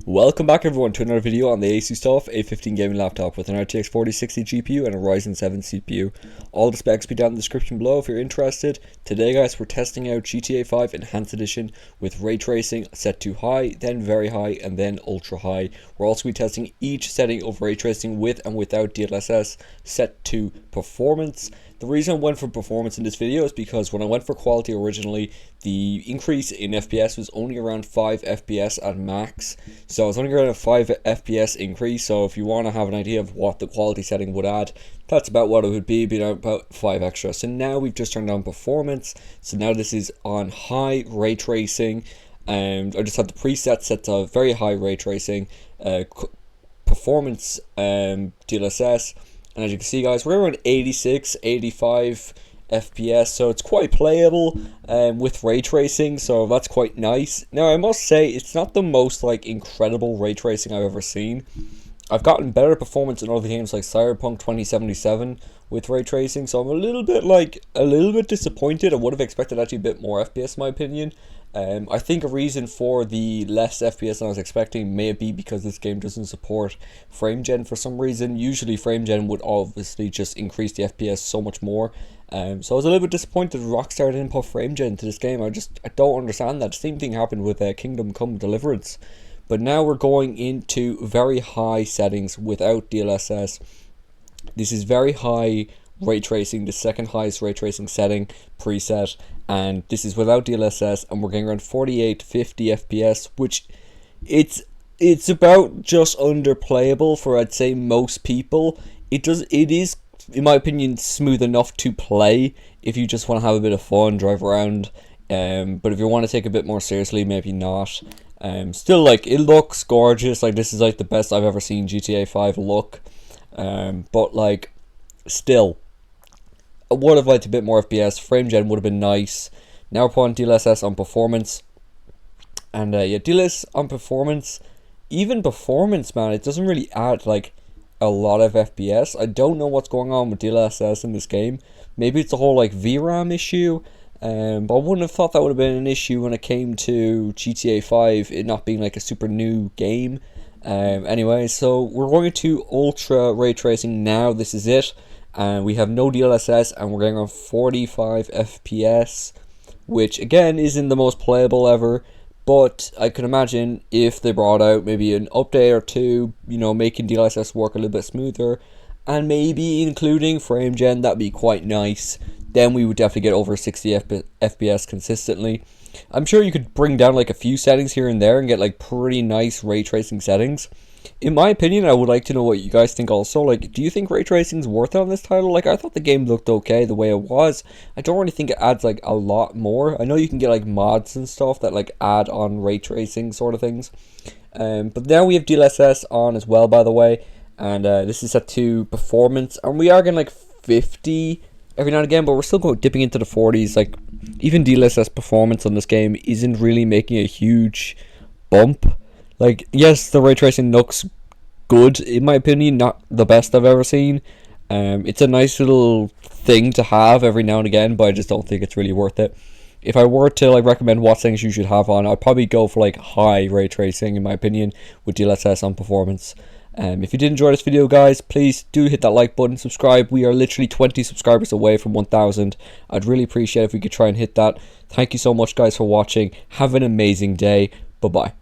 Welcome back everyone to another video on the ASUS TUF A15 gaming laptop with an RTX 4060 GPU and a Ryzen 7 CPU. All the specs be down in the description below if you're interested. Today guys, we're testing out GTA 5 Enhanced Edition with ray tracing set to high, then very high, and then ultra high. We're also be testing each setting of ray tracing with and without DLSS set to performance. The reason I went for performance in this video is because when I went for quality originally, the increase in FPS was only around 5 FPS at max. So it's only around a 5 FPS increase. So if you want to have an idea of what the quality setting would add, that's about what it would be, being about 5 extra. So now we've just turned on performance. So now this is on high ray tracing. And I just have the preset set to very high ray tracing, performance DLSS. And as you can see guys, we're around 86, 85 FPS, so it's quite playable with ray tracing, so that's quite nice. Now I must say, it's not the most incredible ray tracing I've ever seen. I've gotten better performance in other games like Cyberpunk 2077 with ray tracing, so I'm a little bit disappointed. I would have expected actually a bit more FPS in my opinion. I think a reason for the less FPS than I was expecting may be because this game doesn't support frame gen for some reason. Usually frame gen would obviously just increase the FPS so much more. So I was a little bit disappointed Rockstar didn't put frame gen to this game. I don't understand that. The same thing happened with Kingdom Come Deliverance. But now we're going into very high settings without DLSS. This is very high ray tracing, the second highest ray tracing setting preset, and this is without DLSS, and we're getting around 48 to 50 FPS, which it's about just under playable for I'd say most people. It is in my opinion smooth enough to play if you just want to have a bit of fun, drive around, but if you want to take it a bit more seriously, maybe not. Still, it looks gorgeous. This is the best I've ever seen GTA 5 look, but still, I would have liked a bit more FPS. Frame gen would have been nice. Now we're putting DLSS on performance, and yeah, DLSS on performance, even performance, man, it doesn't really add a lot of FPS. I don't know what's going on with DLSS in this game. Maybe it's a whole VRAM issue, but I wouldn't have thought that would have been an issue when it came to GTA 5, it not being a super new game. Anyway, so we're going to ultra ray tracing now. This is it. And we have no DLSS, and we're getting around 45 FPS, which again isn't the most playable ever, but I can imagine if they brought out maybe an update or two, making DLSS work a little bit smoother, and maybe including frame gen, that'd be quite nice. Then we would definitely get over 60 FPS consistently. I'm sure you could bring down a few settings here and there and get pretty nice ray tracing settings. In my opinion, I would like to know what you guys think also. Do you think ray tracing is worth it on this title? I thought the game looked okay the way it was. I don't really think it adds a lot more. I know you can get mods and stuff that add on ray tracing sort of things. But now we have DLSS on as well, by the way. And this is set to performance. And we are getting 50 every now and again, but we're still dipping into the 40s. Even DLSS performance on this game isn't really making a huge bump. Yes, the ray tracing looks good, in my opinion, not the best I've ever seen. It's a nice little thing to have every now and again, but I just don't think it's really worth it. If I were to recommend what things you should have on, I'd probably go for high ray tracing, in my opinion, with DLSS on performance. If you did enjoy this video guys, please do hit that like button, subscribe. We are literally 20 subscribers away from 1,000. I'd really appreciate it if we could try and hit that. Thank you so much guys for watching. Have an amazing day. Bye bye.